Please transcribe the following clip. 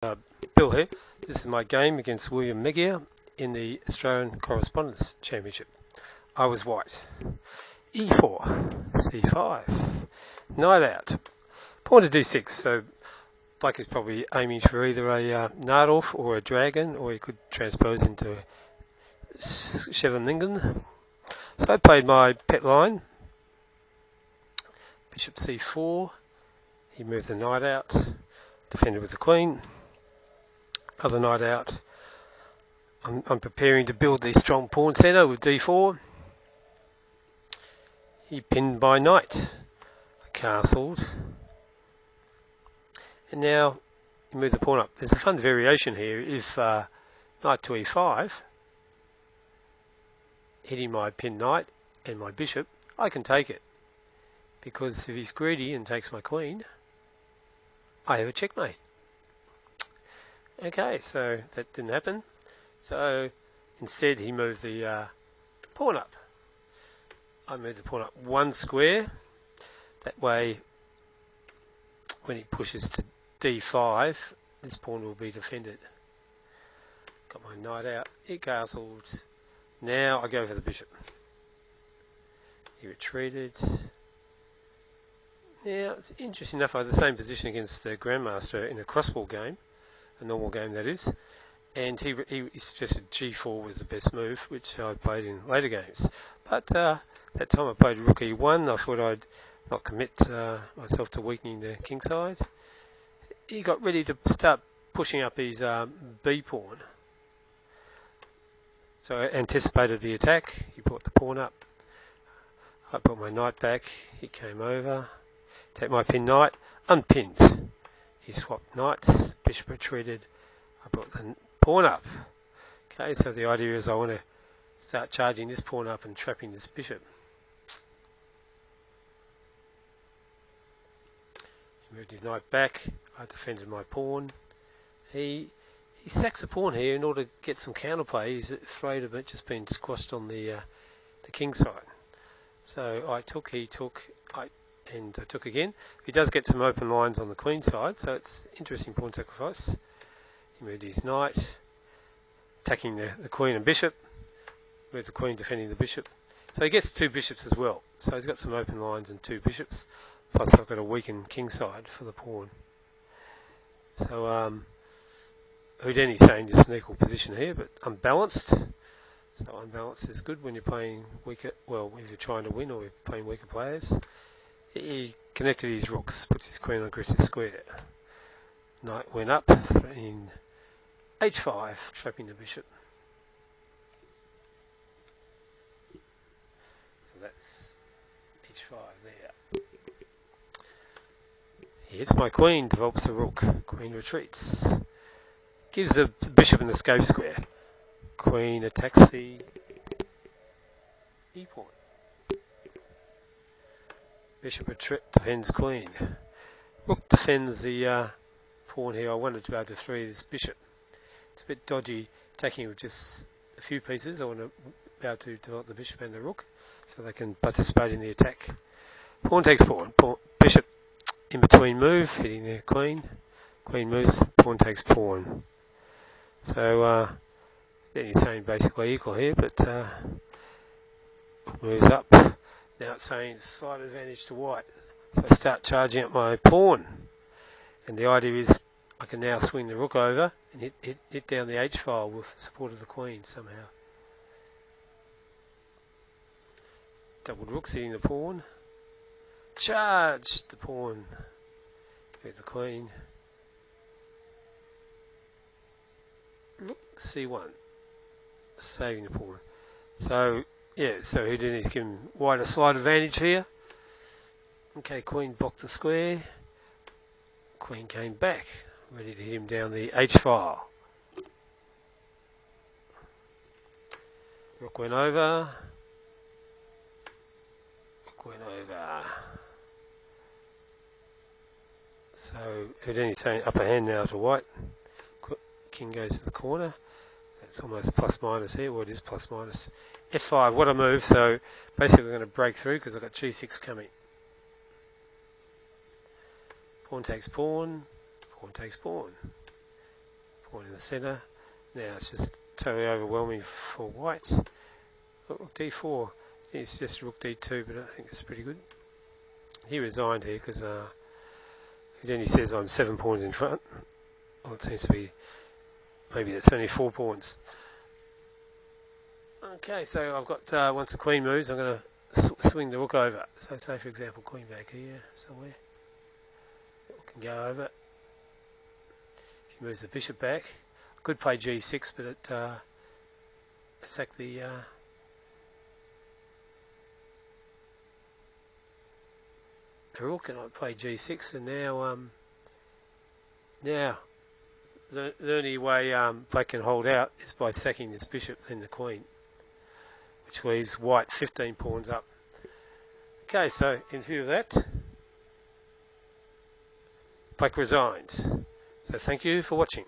Bill here. This is my game against William Megier in the Australian Correspondence Championship. I was white. E4, C5, knight out, pawn to D6. So black is probably aiming for either a knight off or a dragon, or he could transpose into Scheveningen. So I played my pet line, bishop C4. He moved the knight out, defended with the queen. Other knight out. I'm preparing to build the strong pawn centre with D4. He pinned my knight. I castled. And now he moved the pawn up. There's a fun variation here. If knight to E5, hitting my pinned knight and my bishop, I can take it. Because if he's greedy and takes my queen, I have a checkmate. Okay, so that didn't happen. So instead he moved the pawn up. I moved the pawn up one square. That way, when he pushes to D5, this pawn will be defended. Got my knight out. He castled. Now I go for the bishop. He retreated. Now, it's interesting enough, I had the same position against the Grandmaster in a crossball game. A normal game, that is, and he suggested G4 was the best move, which I played in later games. But that time I played Rook E1. I thought I'd not commit myself to weakening the Kingside. He got ready to start pushing up his B pawn, so I anticipated the attack. He brought the pawn up. I brought my knight back. He came over, take my pinned knight, unpinned. He swapped knights, bishop retreated, I brought the pawn up. Okay, so the idea is I want to start charging this pawn up and trapping this bishop. He moved his knight back, I defended my pawn. He sacks a pawn here in order to get some counterplay. He's afraid of it just being squashed on the king side. So I took, he took, and I took again. He does get some open lines on the queen side, so it's interesting pawn sacrifice. He moved his knight, attacking the queen and bishop, with the queen defending the bishop. So he gets two bishops as well. So he's got some open lines and two bishops, plus I've got a weakened king side for the pawn. So Houdini's saying this is an equal position here, but unbalanced. So unbalanced is good when you're playing weaker, well, if you're trying to win or you're playing weaker players. He connected his rooks, puts his queen on Griffith's square. Knight went up in H5, trapping the bishop. So that's H5 there. He hits my queen, develops a rook. Queen retreats. Gives the bishop an escape square. Queen attacks the E pawn. Bishop retreat, defends queen. Rook defends the pawn here. I wanted to be able to free this bishop. It's a bit dodgy attacking with just a few pieces. I want to be able to develop the bishop and the rook so they can participate in the attack. Pawn takes pawn. Bishop in between move, hitting the queen. Queen moves, pawn takes pawn. So then he's saying basically equal here, but moves up. Now it's saying slight advantage to white. So I start charging up my pawn. And the idea is I can now swing the rook over and hit down the H file with support of the queen somehow. Doubled rooks hitting the pawn. Charge the pawn. Hit the queen. Rook C1. Saving the pawn. So yeah, so Houdini's given white a slight advantage here. Okay, queen blocked the square. Queen came back, ready to hit him down the H file. Rook went over. Rook went over. So Houdini's saying upper hand now to white. King goes to the corner. It's almost plus minus here. Well, it is plus minus. F5, what a move. So basically we're going to break through because I've got G6 coming. Pawn takes pawn. Pawn takes pawn. in the centre. Now it's just totally overwhelming for white. Rook d4. It's just rook d2, but I think it's pretty good. He resigned here because then he says I'm 7 pawns in front. Well, it seems to be maybe it's only 4 pawns. Okay, so I've got once the queen moves, I'm going to swing the rook over. So say for example queen back here somewhere. Rook can go over. If he moves the bishop back, I could play g6, but it sack the rook, and I play g6, and now the only way black can hold out is by sacking this bishop and the queen, which leaves white 15 pawns up. Okay, so in view of that, black resigns. So thank you for watching.